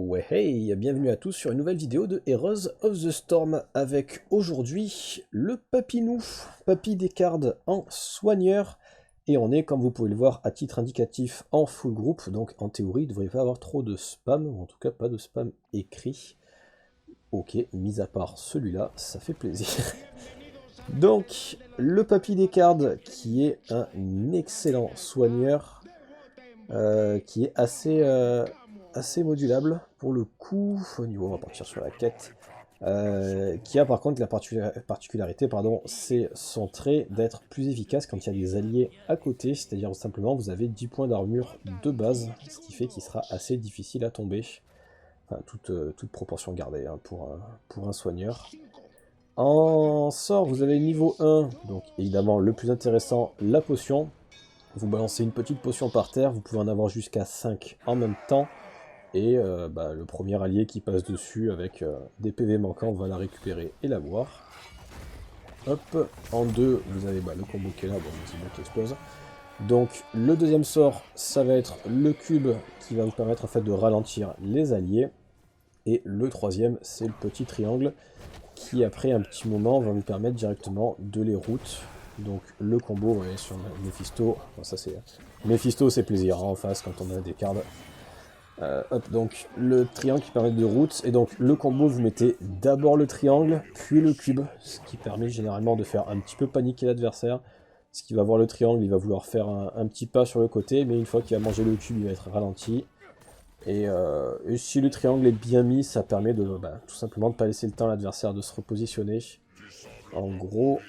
Ouais, hey, bienvenue à tous sur une nouvelle vidéo de Heroes of the Storm avec aujourd'hui le Papinou, Papy Descartes en soigneur. Et on est, comme vous pouvez le voir, à titre indicatif en full group, donc en théorie, il ne devrait pas avoir trop de spam, ou en tout cas pas de spam écrit. Ok, mis à part celui-là, ça fait plaisir. Donc, le Papy Descartes, qui est un excellent soigneur, qui est assez modulable pour le coup. Au niveau, on va partir sur la quête. Qui a par contre la particularité, pardon, c'est son trait d'être plus efficace quand il y a des alliés à côté, c'est-à-dire simplement vous avez 10 points d'armure de base, ce qui fait qu'il sera assez difficile à tomber. Enfin, toute proportion gardée hein, pour un soigneur. En sort, vous avez niveau 1, donc évidemment le plus intéressant, la potion. Vous balancez une petite potion par terre, vous pouvez en avoir jusqu'à 5 en même temps. Et le premier allié qui passe dessus avec des PV manquants va la récupérer et la voir. Hop, en 2, vous avez le combo qui est là, bon, c'est bon qui explose. Donc le deuxième sort, ça va être le cube qui va vous permettre en fait de ralentir les alliés. Et le troisième, c'est le petit triangle qui après un petit moment va vous permettre directement de les route. Donc le combo, vous voyez, sur Mephisto, bon, ça c'est Mephisto, c'est plaisir hein, en face quand on a des cartes. Hop, donc le triangle qui permet de route, et donc le combo vous mettez d'abord le triangle, puis le cube, ce qui permet généralement de faire un petit peu paniquer l'adversaire. Ce qui va voir le triangle, il va vouloir faire un petit pas sur le côté, mais une fois qu'il a mangé le cube, il va être ralenti. Et si le triangle est bien mis, ça permet de tout simplement de ne pas laisser le temps à l'adversaire de se repositionner. En gros,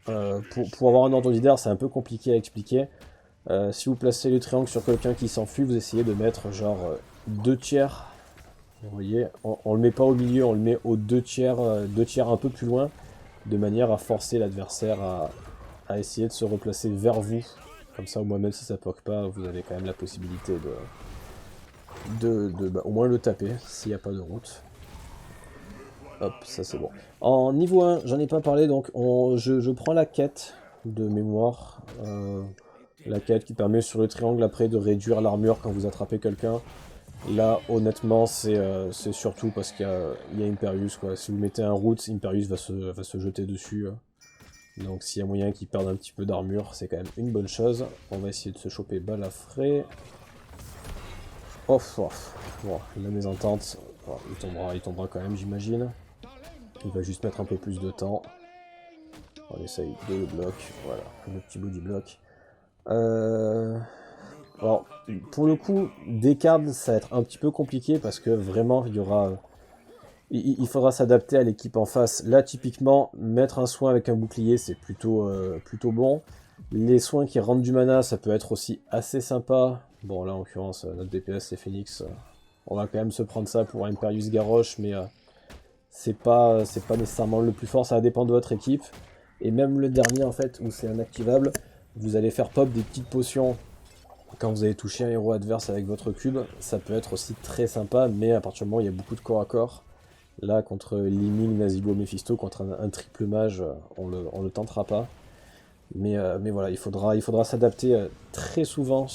pour avoir un ordre d'idée, c'est un peu compliqué à expliquer. Si vous placez le triangle sur quelqu'un qui s'enfuit, vous essayez de mettre genre 2 tiers. Vous voyez, on le met pas au milieu, on le met aux 2 tiers un peu plus loin, de manière à forcer l'adversaire à essayer de se replacer vers vous. Comme ça, au moins, même si ça poke pas, vous avez quand même la possibilité de au moins le taper, s'il n'y a pas de route. Hop, ça c'est bon. En niveau 1, j'en ai pas parlé, donc je prends la quête de mémoire. La quête qui permet sur le triangle après de réduire l'armure quand vous attrapez quelqu'un. Là, honnêtement, c'est surtout parce qu'il y a Imperius, quoi. Si vous mettez un route, Imperius va se jeter dessus. Donc s'il y a moyen qu'il perde un petit peu d'armure, c'est quand même une bonne chose. On va essayer de se choper balafré. Off, off. Bon, la mésentente, bon, il tombera quand même, j'imagine. Il va juste mettre un peu plus de temps. On essaye de le bloc. Voilà, le petit body block. Alors, pour le coup, Descartes, ça va être un petit peu compliqué parce que vraiment, il faudra s'adapter à l'équipe en face. Là, typiquement, mettre un soin avec un bouclier, c'est plutôt bon. Les soins qui rendent du mana, ça peut être aussi assez sympa. Bon, là, en l'occurrence, notre DPS, c'est Phoenix. On va quand même se prendre ça pour Imperius Garrosh, mais c'est pas nécessairement le plus fort. Ça va dépendre de votre équipe. Et même le dernier, en fait, où c'est inactivable, vous allez faire pop des petites potions quand vous allez toucher un héros adverse avec votre cube. Ça peut être aussi très sympa, mais à partir du moment où il y a beaucoup de corps à corps, là, contre Liming, Nazibo, Mephisto, contre un triple mage, on le tentera pas. Mais voilà, il faudra s'adapter très souvent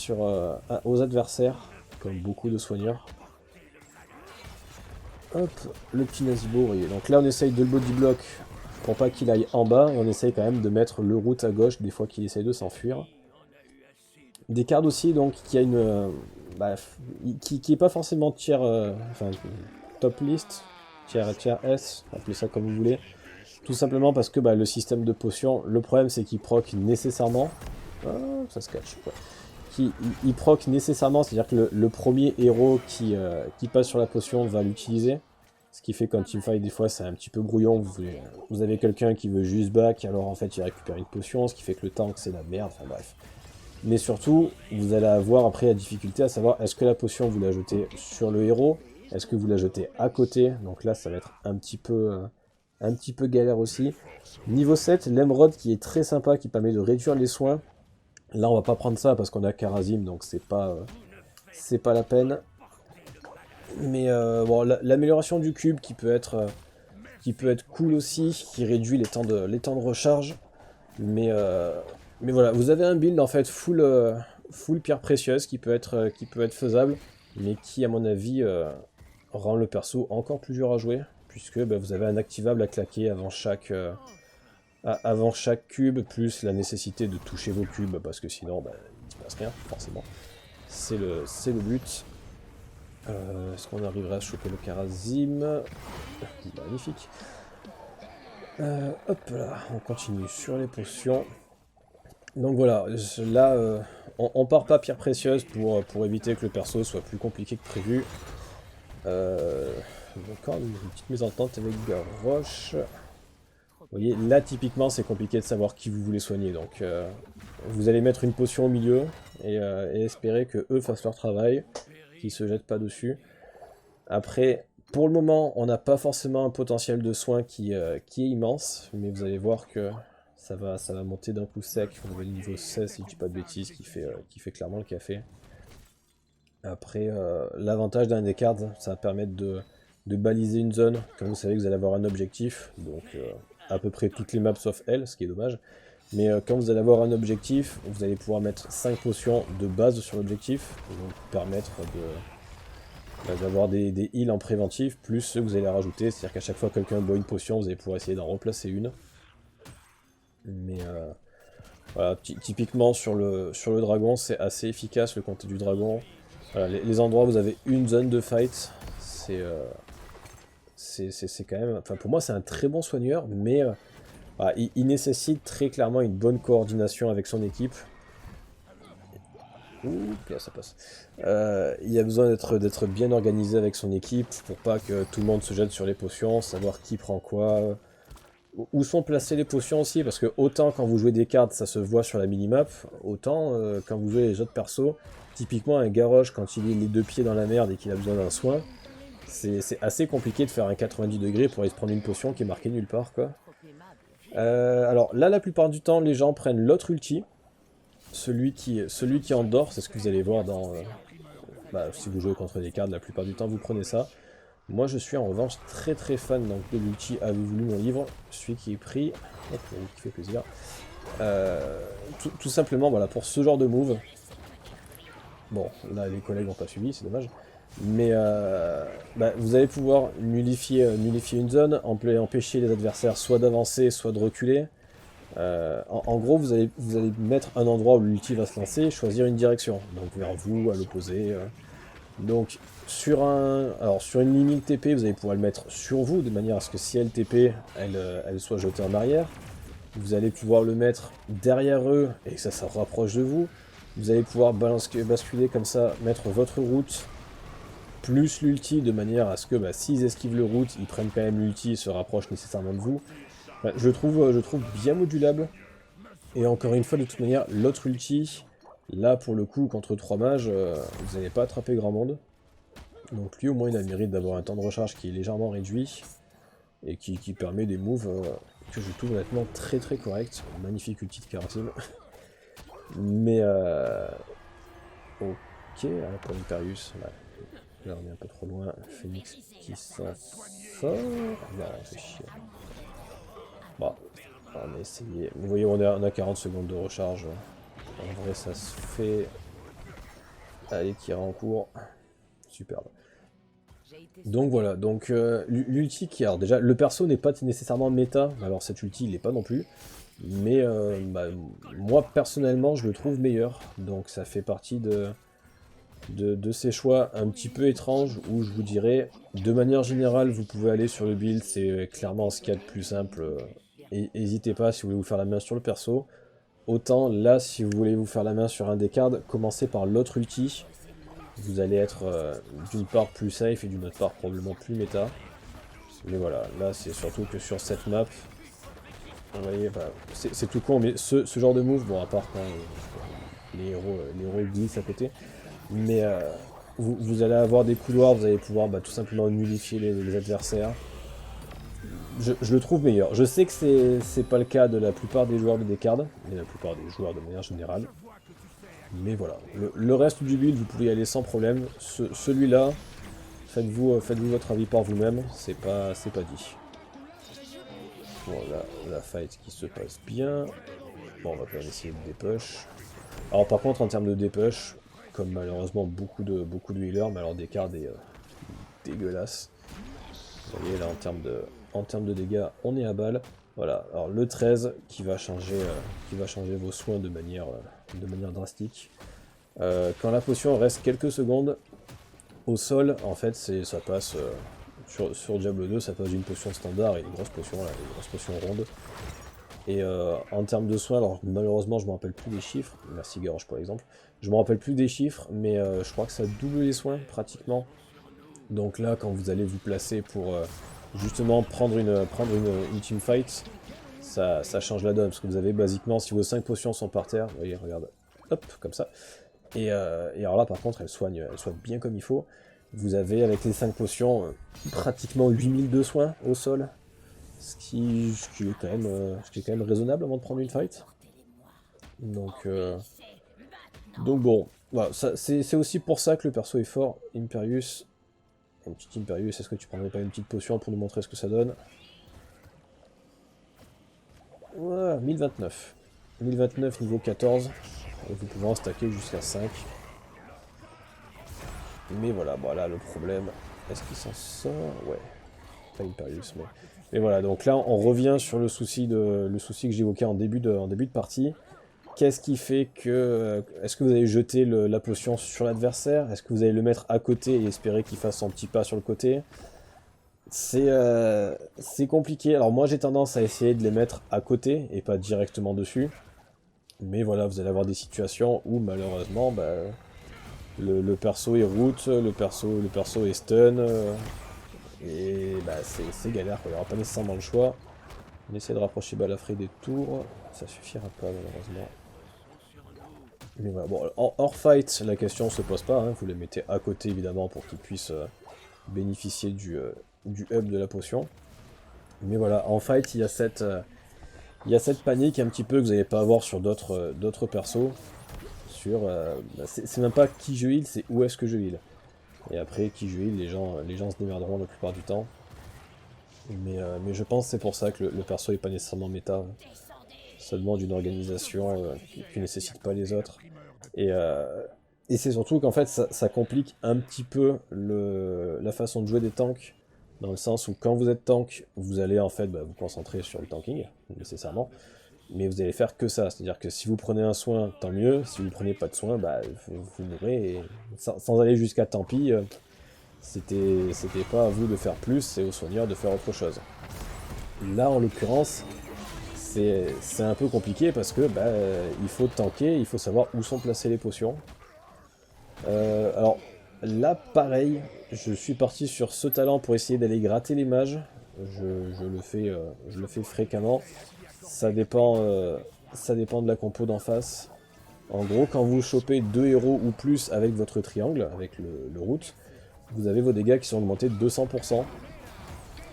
aux adversaires, comme beaucoup de soigneurs. Hop, le petit Nazibo, vous voyez. Donc là, on essaye de le body block pour pas qu'il aille en bas, et on essaye quand même de mettre le route à gauche des fois qu'il essaye de s'enfuir. Descartes aussi, donc, qui a qui est pas forcément top list, tier S, appelez ça comme vous voulez. Tout simplement parce que le système de potion, le problème c'est qu'il proc nécessairement. Ah, ça se cache. Ouais. Il proc nécessairement, c'est-à-dire que le premier héros qui passe sur la potion va l'utiliser. Ce qui fait qu'en teamfight, des fois, c'est un petit peu brouillon. Vous avez quelqu'un qui veut juste back, alors en fait, il récupère une potion, ce qui fait que le tank, c'est la merde. Enfin bref. Mais surtout, vous allez avoir après la difficulté à savoir est-ce que la potion, vous la jetez sur le héros, est-ce que vous la jetez à côté. Donc là, ça va être un petit peu galère aussi. Niveau 7, l'émeraude qui est très sympa, qui permet de réduire les soins. Là, on va pas prendre ça parce qu'on a Karazim, donc c'est pas la peine. Mais bon, l'amélioration du cube qui peut être cool aussi, qui réduit les temps de recharge. Mais voilà, vous avez un build en fait full pierre précieuse qui peut être faisable, mais qui à mon avis rend le perso encore plus dur à jouer, puisque bah, vous avez un activable à claquer avant chaque cube, plus la nécessité de toucher vos cubes, parce que sinon bah, il ne se passe rien, forcément. C'est le but. Est-ce qu'on arriverait à choper le Karazim? Magnifique. Hop là, on continue sur les potions. Donc voilà, là, on part pas pierre précieuse pour éviter que le perso soit plus compliqué que prévu. Encore une petite mésentente avec Garrosh. Vous voyez, là typiquement c'est compliqué de savoir qui vous voulez soigner, donc vous allez mettre une potion au milieu et espérer que eux fassent leur travail, qu'ils se jettent pas dessus. Après, pour le moment, on n'a pas forcément un potentiel de soin qui est immense, mais vous allez voir que ça va monter d'un coup sec. On va niveau 16 si je dis pas de bêtises, qui fait clairement le café. Après, l'avantage d'un des cartes, ça va permettre de baliser une zone. Comme vous savez que vous allez avoir un objectif, donc à peu près toutes les maps sauf elle, ce qui est dommage. Mais quand vous allez avoir un objectif, vous allez pouvoir mettre 5 potions de base sur l'objectif, donc permettre d'avoir des heals en préventif, plus ceux que vous allez rajouter, c'est-à-dire qu'à chaque fois que quelqu'un boit une potion, vous allez pouvoir essayer d'en replacer une. Mais voilà, typiquement sur le dragon, c'est assez efficace le comté du dragon. Voilà, les endroits où vous avez une zone de fight, c'est quand même... Enfin pour moi c'est un très bon soigneur, mais voilà, il nécessite très clairement une bonne coordination avec son équipe. Ouh, là ça passe. Il a besoin d'être bien organisé avec son équipe pour pas que tout le monde se jette sur les potions, savoir qui prend quoi, où sont placées les potions aussi, parce que autant quand vous jouez des cartes ça se voit sur la minimap, autant quand vous jouez les autres persos, typiquement un Garrosh quand il est les deux pieds dans la merde et qu'il a besoin d'un soin, c'est assez compliqué de faire un 90 degrés pour aller se prendre une potion qui est marquée nulle part quoi. Alors là la plupart du temps les gens prennent l'autre ulti. Celui qui endort, c'est ce que vous allez voir dans... si vous jouez contre des cartes, la plupart du temps vous prenez ça. Moi je suis en revanche très fan donc, de l'ulti. Avez-vous lu mon livre? Celui qui est pris, hop, qui fait plaisir. Tout simplement voilà, pour ce genre de move. Bon, là les collègues n'ont pas suivi, c'est dommage. Mais vous allez pouvoir nullifier une zone, empêcher les adversaires soit d'avancer, soit de reculer. En gros, vous allez mettre un endroit où l'ulti va se lancer, choisir une direction, donc vers vous, à l'opposé. Donc sur une limite TP, vous allez pouvoir le mettre sur vous, de manière à ce que si elle TP, elle soit jetée en arrière. Vous allez pouvoir le mettre derrière eux et que ça se rapproche de vous. Vous allez pouvoir basculer comme ça, mettre votre route plus l'ulti, de manière à ce que s'ils esquivent le route, ils prennent quand même l'ulti et se rapprochent nécessairement de vous. Je trouve bien modulable. Et encore une fois, de toute manière, l'autre ulti, là pour le coup, contre 3 mages, vous n'allez pas attraper grand monde. Donc lui au moins il a le mérite d'avoir un temps de recharge qui est légèrement réduit. Et qui permet des moves que je trouve honnêtement très corrects. Magnifique ulti de Karazim. Mais ok, pour Imperius, là on est un peu trop loin. Phoenix qui s'en sort. Non, c'est chiant. Bon, on a essayé. Vous voyez, on a 40 secondes de recharge. En vrai, ça se fait. Allez, qui en cours. Superbe. Donc voilà, donc l'ulti qui... Alors déjà, le perso n'est pas nécessairement méta. Alors cet ulti, il l'est pas non plus. Mais moi, personnellement, je le trouve meilleur. Donc ça fait partie de ces choix un petit peu étranges où je vous dirais, de manière générale, vous pouvez aller sur le build. C'est clairement ce qu'il y a de plus simple. Et n'hésitez pas si vous voulez vous faire la main sur le perso. Autant là, si vous voulez vous faire la main sur un des cards, commencez par l'autre ulti. Vous allez être d'une part plus safe et d'une autre part probablement plus méta. Mais voilà, là c'est surtout que sur cette map, vous voyez, c'est tout con, mais ce genre de move, bon à part quand les héros glissent à côté, mais vous allez avoir des couloirs, vous allez pouvoir tout simplement nullifier les adversaires. Je le trouve meilleur. Je sais que c'est pas le cas de la plupart des joueurs de Descartes, et la plupart des joueurs de manière générale. Mais voilà, le reste du build, vous pouvez y aller sans problème. Celui-là, faites-vous votre avis par vous-même, c'est pas dit. Bon, là, la fight qui se passe bien. Bon, on va quand même essayer de dépush. Alors par contre, en termes de dépush, comme malheureusement beaucoup de healers, mais alors Descartes dégueulasse. Vous voyez là en termes de dégâts, on est à balle. Voilà, alors le 13 qui va changer vos soins de manière drastique. Quand la potion reste quelques secondes au sol, en fait ça passe sur Diablo 2, ça passe d'une potion standard et une grosse potion, là, une grosse potion ronde. Et en termes de soins, alors malheureusement je me rappelle plus des chiffres, merci Garrosh pour l'exemple, je me rappelle plus des chiffres, mais je crois que ça double les soins pratiquement. Donc là quand vous allez vous placer pour justement prendre une teamfight, ça change la donne, parce que vous avez basiquement, si vos 5 potions sont par terre, vous voyez, regarde, hop, comme ça, et alors là par contre elles soignent bien comme il faut. Vous avez avec les 5 potions pratiquement 8000 de soins au sol, ce qui est quand même raisonnable avant de prendre une fight. Donc bon, voilà, c'est aussi pour ça que le perso est fort. Imperius, un petit Imperius, est-ce que tu prendrais pas une petite potion pour nous montrer ce que ça donne? Ouais, 1029. 1029 niveau 14, et vous pouvez en stacker jusqu'à 5. Mais voilà, bon là le problème, est-ce qu'il s'en sort? Ouais, pas Imperius, mais voilà, donc là on revient sur le souci que j'évoquais en début de partie. Qu'est-ce qui fait que... Est-ce que vous allez jeter la potion sur l'adversaire? Est-ce que vous allez le mettre à côté et espérer qu'il fasse son petit pas sur le côté? C'est compliqué. Alors moi j'ai tendance à essayer de les mettre à côté et pas directement dessus. Mais voilà, vous allez avoir des situations où malheureusement bah, le perso est route, le perso est stun. Et bah c'est galère, quoi. Il n'y aura pas nécessairement le choix. On essaie de rapprocher Balafré des tours. Ça suffira pas malheureusement. Mais voilà, bon, hors fight, la question se pose pas, hein, vous les mettez à côté évidemment pour qu'ils puissent bénéficier du hub de la potion. Mais voilà, en fight, il y a cette panique un petit peu que vous n'allez pas avoir sur d'autres persos. Bah, c'est même pas qui je heal, c'est où est-ce que je heal. Et après, qui je heal, les gens se démerderont la plupart du temps. Mais je pense que c'est pour ça que le perso est pas nécessairement méta. Ça demande une organisation qui nécessite pas les autres. Et c'est surtout qu'en fait ça complique un petit peu la façon de jouer des tanks, dans le sens où quand vous êtes tank, vous allez en fait vous concentrer sur le tanking, nécessairement, mais vous allez faire que ça, c'est-à-dire que si vous prenez un soin, tant mieux, si vous prenez pas de soin, vous mourrez, et sans aller jusqu'à tant pis, c'était pas à vous de faire plus, c'est aux soigneurs de faire autre chose. Là en l'occurrence, c'est un peu compliqué parce que il faut tanker, il faut savoir où sont placées les potions. Alors là pareil, je suis parti sur ce talent pour essayer d'aller gratter les mages. Je le fais fréquemment. Ça dépend de la compo d'en face. En gros, quand vous chopez 2 héros ou plus avec votre triangle, avec le route, vous avez vos dégâts qui sont augmentés de 200%.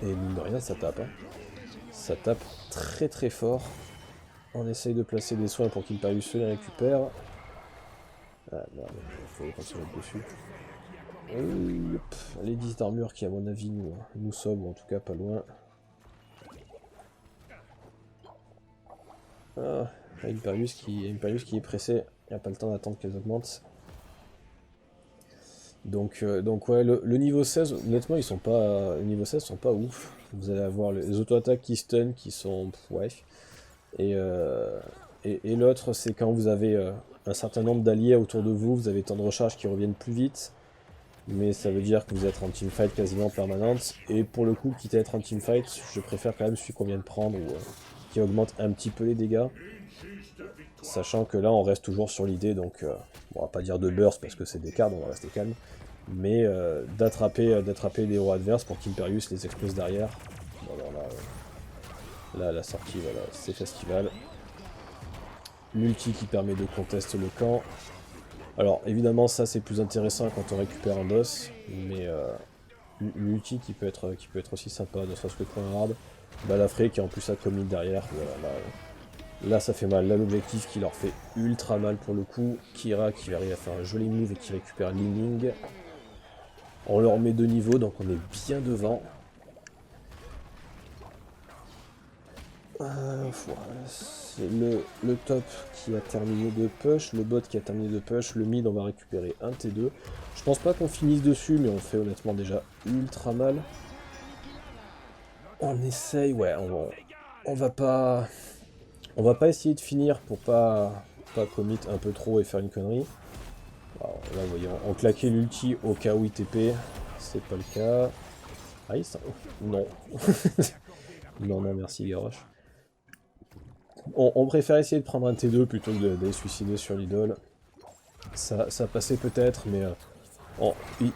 Et mine de rien, ça tape. Hein. Ça tape très très fort. On essaye de placer des soins pour qu'Imperius se les récupère. Ah merde, il faut qu'on se mette dessus. Les 10 d'armure qui à mon avis nous sommes, ou en tout cas pas loin. Ah, Imperius qui est pressé, il n'y a pas le temps d'attendre qu'elles augmentent. Donc ouais, le niveau 16, honnêtement ils sont pas. Le niveau 16 sont pas ouf. Vous allez avoir les auto-attaques qui stun qui sont. Ouais. Et l'autre c'est quand vous avez un certain nombre d'alliés autour de vous, vous avez temps de recharge qui reviennent plus vite. Mais ça veut dire que vous êtes en teamfight quasiment permanente. Et pour le coup, quitte à être en teamfight, je préfère quand même celui qu'on vient de prendre ou qui augmente un petit peu les dégâts. Sachant que là, on reste toujours sur l'idée, donc on va pas dire de burst parce que c'est des cartes, on va rester calme. Mais d'attraper les héros adverses pour qu'Imperius les explose derrière. Bon, alors là, la sortie, voilà, c'est festival. L'ulti qui permet de contester le camp. Alors évidemment ça c'est plus intéressant quand on récupère un boss, mais l'ulti qui peut être aussi sympa, ne serait-ce que pour un hard. Balafré qui en plus a commit derrière, voilà, là ça fait mal, là l'objectif qui leur fait ultra mal pour le coup. Kira qui arrive à faire un joli move et qui récupère Li-Ning. On leur met 2 niveaux donc on est bien devant. C'est le top qui a terminé de push, le bot qui a terminé de push, le mid on va récupérer un T2. Je pense pas qu'on finisse dessus, mais on fait honnêtement déjà ultra mal. On essaye, ouais, on va pas essayer de finir pour pas commit un peu trop et faire une connerie. Alors, là vous voyez, on claquait l'ulti au cas où il TP, c'est pas le cas. Ah ça... Non. Non, merci Garrosh. On préfère essayer de prendre un T2 plutôt que d'aller suicider sur l'idole. Ça passait peut-être, mais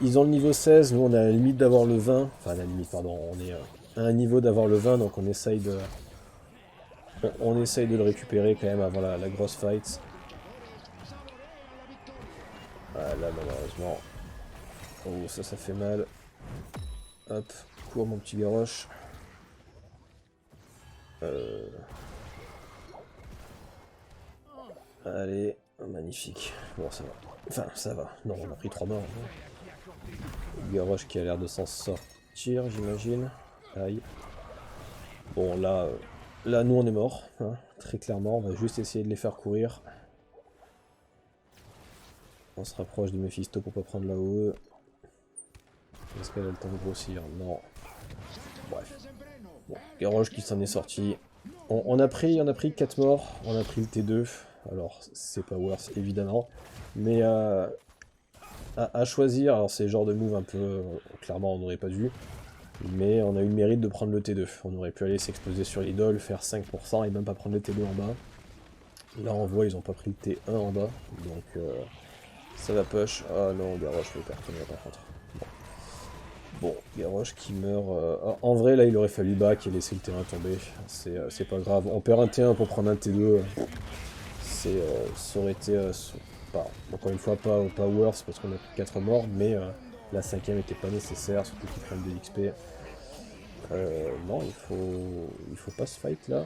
ils ont le niveau 16, nous on est à la limite d'avoir le 20. Enfin, à la limite, pardon, on est à un niveau d'avoir le 20, donc on essaye de le récupérer quand même avant la grosse fight. Ah là, malheureusement. Oh, ça fait mal. Hop, cours mon petit Garrosh. Allez, magnifique. Bon, ça va. Enfin, ça va. Non, on a pris 3 morts. Garrosh qui a l'air de s'en sortir, j'imagine. Aïe. Bon, là, nous, on est mort. Hein, très clairement, on va juste essayer de les faire courir. On se rapproche de Mephisto pour pas prendre la OE. Est-ce qu'elle a le temps de grossir? Non. Bref. Bon, Garrosh qui s'en est sorti. On a pris 4 morts. On a pris le T2. Alors, c'est pas worth, évidemment. Mais à choisir, alors c'est le genre de move un peu... clairement, on n'aurait pas dû. Mais on a eu le mérite de prendre le T2. On aurait pu aller s'exploser sur l'idole, faire 5% et même pas prendre le T2 en bas. Là, on voit, ils ont pas pris le T1 en bas. Donc, ça va push. Ah non, Garrosh ne peut pas retenir par contre. Bon, Garrosh qui meurt... en vrai, là, il aurait fallu back et laisser le terrain tomber. C'est pas grave. On perd un T1 pour prendre un T2. Ça aurait été... encore une fois, pas worse parce qu'on a pris 4 morts, mais la 5ème était pas nécessaire, surtout qu'ils prennent de l'XP. Non, il faut pas se fight là.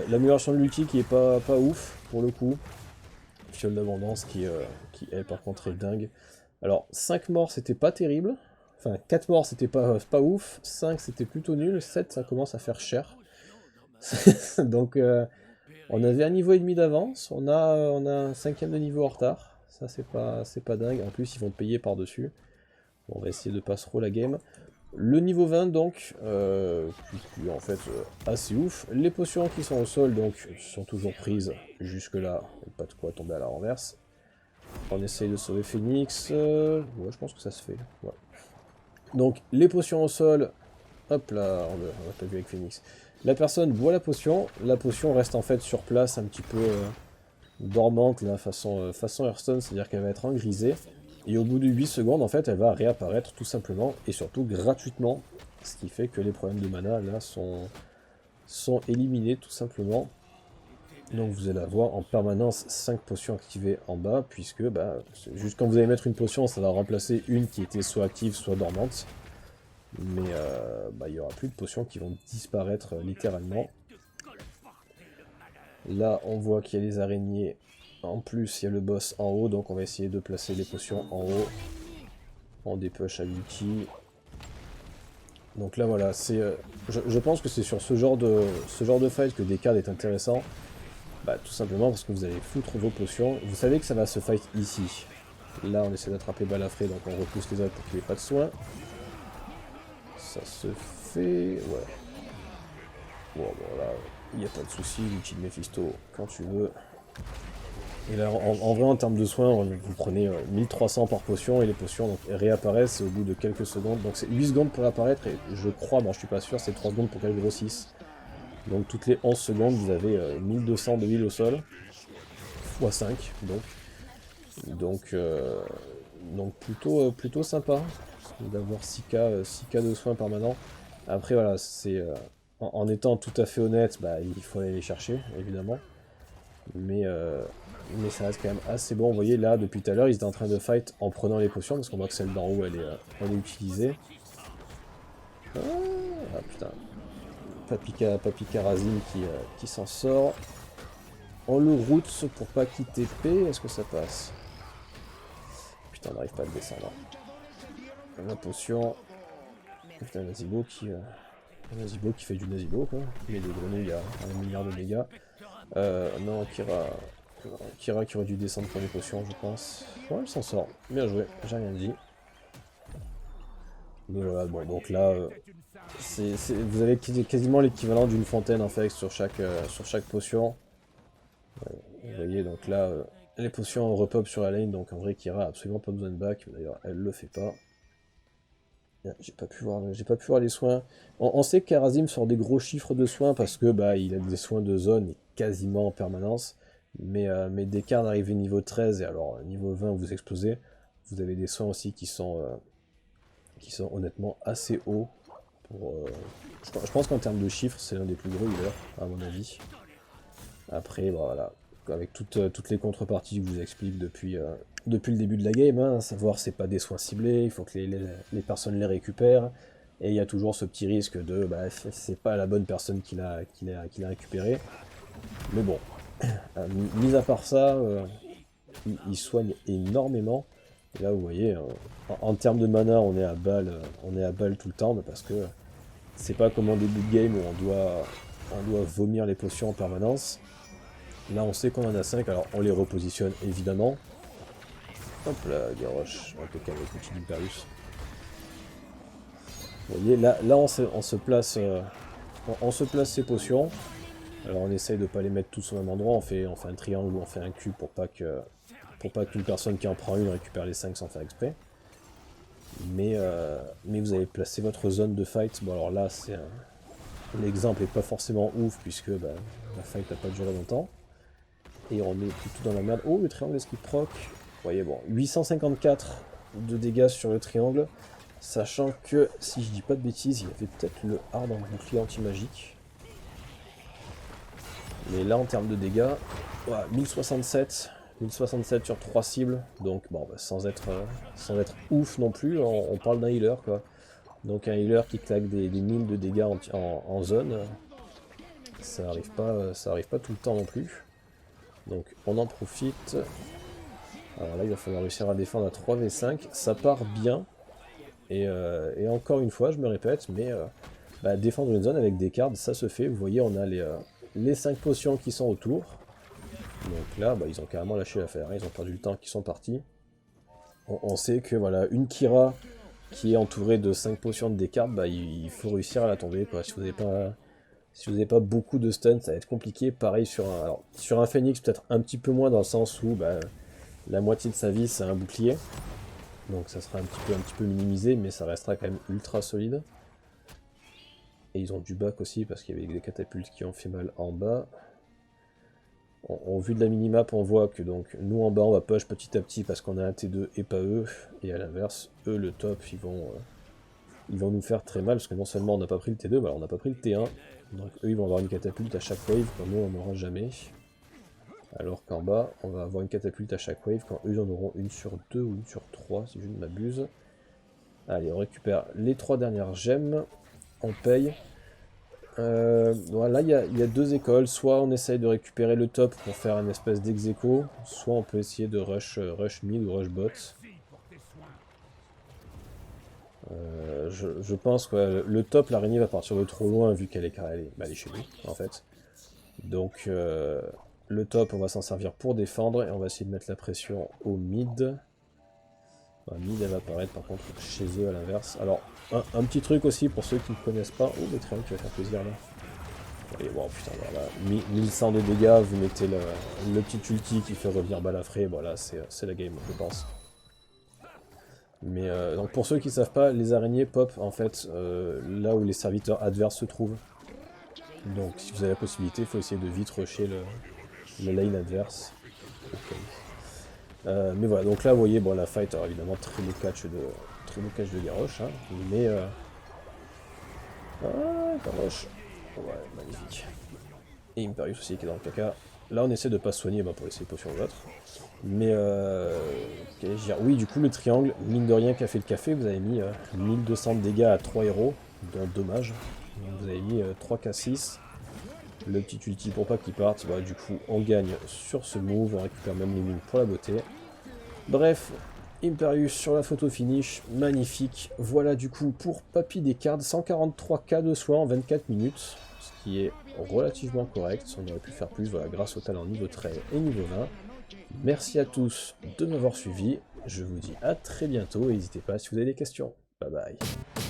L'amélioration de l'ulti qui est pas ouf pour le coup. Fiole d'abondance qui elle par contre est dingue. Alors 5 morts c'était pas terrible. Enfin 4 morts c'était pas ouf. 5 c'était plutôt nul. 7 ça commence à faire cher. Donc on avait un niveau et demi d'avance. On a un 5ème de niveau en retard. Ça c'est pas dingue. En plus ils vont payer par dessus. Bon, on va essayer de pas trop la game. Le niveau 20 donc, qui est en fait assez ouf. Les potions qui sont au sol donc sont toujours prises jusque là, pas de quoi tomber à la renverse. On essaye de sauver Phoenix, ouais je pense que ça se fait. Ouais. Donc les potions au sol, hop là, on l'a pas vu avec Phoenix. La personne boit la potion reste en fait sur place un petit peu dormante là, façon Hearthstone, c'est-à-dire qu'elle va être engrisée. Et au bout de 8 secondes, en fait, elle va réapparaître tout simplement, et surtout gratuitement, ce qui fait que les problèmes de mana, là, sont éliminés tout simplement. Donc vous allez avoir en permanence 5 potions activées en bas, puisque, juste quand vous allez mettre une potion, ça va remplacer une qui était soit active, soit dormante. Mais il n'y aura plus de potions qui vont disparaître littéralement. Là, on voit qu'il y a les araignées. En plus, il y a le boss en haut, donc on va essayer de placer les potions en haut. On dépush à l'ulti. Donc là, voilà, c'est, je pense que c'est sur ce genre de fight que Descartes est intéressant. Tout simplement parce que vous allez foutre vos potions. Vous savez que ça va se fight ici. Là, on essaie d'attraper Balafré, donc on repousse les autres pour qu'il n'y ait pas de soin. Ça se fait... Ouais. Bon, là, il n'y a pas de souci, l'ulti de Mephisto, quand tu veux. Et là, en vrai, en termes de soins, vous prenez 1300 par potion, et les potions donc, réapparaissent au bout de quelques secondes. Donc c'est 8 secondes pour apparaître, et je crois, bon je suis pas sûr, c'est 3 secondes pour qu'elles grossissent. Donc toutes les 11 secondes, vous avez 1200 de huile au sol, x 5, donc plutôt sympa d'avoir 6K de soins permanents. Après voilà, c'est en étant tout à fait honnête, il faut aller les chercher, évidemment. Mais ça reste quand même assez bon. Vous voyez là, depuis tout à l'heure, ils étaient en train de fight en prenant les potions, parce qu'on voit que celle d'en haut, elle est utilisée. Ah putain. Papika Razim qui s'en sort. On le route pour pas qu'il TP, est-ce que ça passe? Putain, on n'arrive pas à le descendre. La potion. Putain, Nazibo qui Un Nazibo qui fait du Nazibo, quoi. Mais des grenouilles à 1 milliard de dégâts. Non, Kira qui aurait dû descendre pour les potions, je pense. Ouais, elle s'en sort. Bien joué, j'ai rien dit. Mais voilà, bon, donc là, vous avez quasiment l'équivalent d'une fontaine en fait sur chaque potion. Vous voyez, donc là, les potions repop sur la lane, donc en vrai, Kira a absolument pas besoin de back. D'ailleurs, elle le fait pas. J'ai pas pu voir les soins. On sait que Karazim sort des gros chiffres de soins parce que bah il a des soins de zone quasiment en permanence. Mais dès qu'un arrive niveau 13 et alors niveau 20 vous explosez, vous avez des soins aussi qui sont honnêtement assez hauts. Je pense qu'en termes de chiffres, c'est l'un des plus gros healers, à mon avis. Après, bah, voilà, avec toutes les contreparties que je vous explique depuis le début de la game, hein, à savoir c'est pas des soins ciblés, il faut que les personnes les récupèrent, et il y a toujours ce petit risque de bah, c'est pas la bonne personne qui l'a récupéré. Mais bon, mis à part ça, il soigne énormément. Et là vous voyez, en termes de mana on est à balle tout le temps, parce que c'est pas comme en début de game où on doit vomir les potions en permanence. Là on sait qu'on en a 5, alors on les repositionne évidemment. Hop là, Garrosh, un peu calme avec l'outil d'Imperius. Vous voyez, là on se place ces potions. Alors on essaye de pas les mettre tous au même endroit, on fait un triangle ou on fait un cube pour pas qu'une personne qui en prend une récupère les 5 sans faire exprès. Mais vous avez placé votre zone de fight. Bon alors là l'exemple est pas forcément ouf puisque bah, la fight n'a pas duré longtemps. Et on est plutôt dans la merde. Oh, le triangle est-ce qu'il proc? Vous voyez, bon, 854 de dégâts sur le triangle. Sachant que, si je dis pas de bêtises, il y avait peut-être le hard en bouclier anti-magique. Mais là, en termes de dégâts, ouais, 1067 sur 3 cibles. Donc, bon, bah, sans être ouf non plus, on parle d'un healer, quoi. Donc un healer qui claque des 1000 de dégâts en zone, ça arrive pas tout le temps non plus. Donc on en profite. Alors là il va falloir réussir à défendre à 3v5. Ça part bien. Et encore une fois je me répète, mais bah, défendre une zone avec des cartes ça se fait. Vous voyez on a les 5 potions qui sont autour. Donc là bah, ils ont carrément lâché l'affaire. Ils ont perdu le temps qu'ils sont partis. On sait que voilà une Kira qui est entourée de 5 potions de décartes, bah, il faut réussir à la tomber. Quoi. Si vous n'avez pas beaucoup de stuns, ça va être compliqué. Pareil sur un Phoenix, peut-être un petit peu moins dans le sens où bah, la moitié de sa vie c'est un bouclier. Donc ça sera un petit peu minimisé, mais ça restera quand même ultra solide. Et ils ont du back aussi parce qu'il y avait des catapultes qui ont fait mal en bas. Au vu de la minimap, on voit que donc nous en bas on va push petit à petit parce qu'on a un T2 et pas eux. Et à l'inverse, eux le top, ils vont nous faire très mal parce que non seulement on n'a pas pris le T2, bah on n'a pas pris le T1. Donc eux ils vont avoir une catapulte à chaque wave quand nous on n'en aura jamais. Alors qu'en bas on va avoir une catapulte à chaque wave quand eux ils en auront une sur 2 ou une sur 3 si je ne m'abuse. Allez on récupère les 3 dernières gemmes, on paye. Voilà, il y a 2 écoles, soit on essaye de récupérer le top pour faire une espèce d'ex-aequo, soit on peut essayer de rush mid ou rush bot. Je pense que le top, l'araignée va partir de trop loin vu qu'elle est chez nous en fait. Donc le top on va s'en servir pour défendre et on va essayer de mettre la pression au mid. Mid elle va apparaître par contre chez eux à l'inverse. Alors un petit truc aussi pour ceux qui ne connaissent pas. Oh le triangle qui va faire plaisir là. Et bon putain voilà, 1100 de dégâts, vous mettez le petit ulti qui fait revenir balafré, voilà c'est la game je pense. Mais donc pour ceux qui ne savent pas, les araignées pop en fait là où les serviteurs adverses se trouvent. Donc si vous avez la possibilité, il faut essayer de vite rusher le lane adverse. Okay. Mais voilà, donc là vous voyez, bon la fight, alors évidemment très beau catch de Garrosh, hein, mais Garrosh, ouais, magnifique. Et Imperius aussi qui est dans le caca. Là on essaie de pas se soigner pour laisser les potions aux autres. Mais oui du coup le triangle, mine de rien qu'a fait le café, vous avez mis 1200 de dégâts à 3 héros, dont dommage. Vous avez mis 3k6. Le petit ulti pour pas qu'il parte, du coup on gagne sur ce move, on récupère même les mines pour la beauté. Bref, Imperius sur la photo finish, magnifique. Voilà du coup pour Papy Descartes, 143k de soins en 24 minutes, ce qui est relativement correct, on aurait pu faire plus, voilà, grâce au talent niveau 13 et niveau 20. Merci à tous de m'avoir suivi, je vous dis à très bientôt et n'hésitez pas si vous avez des questions. Bye bye.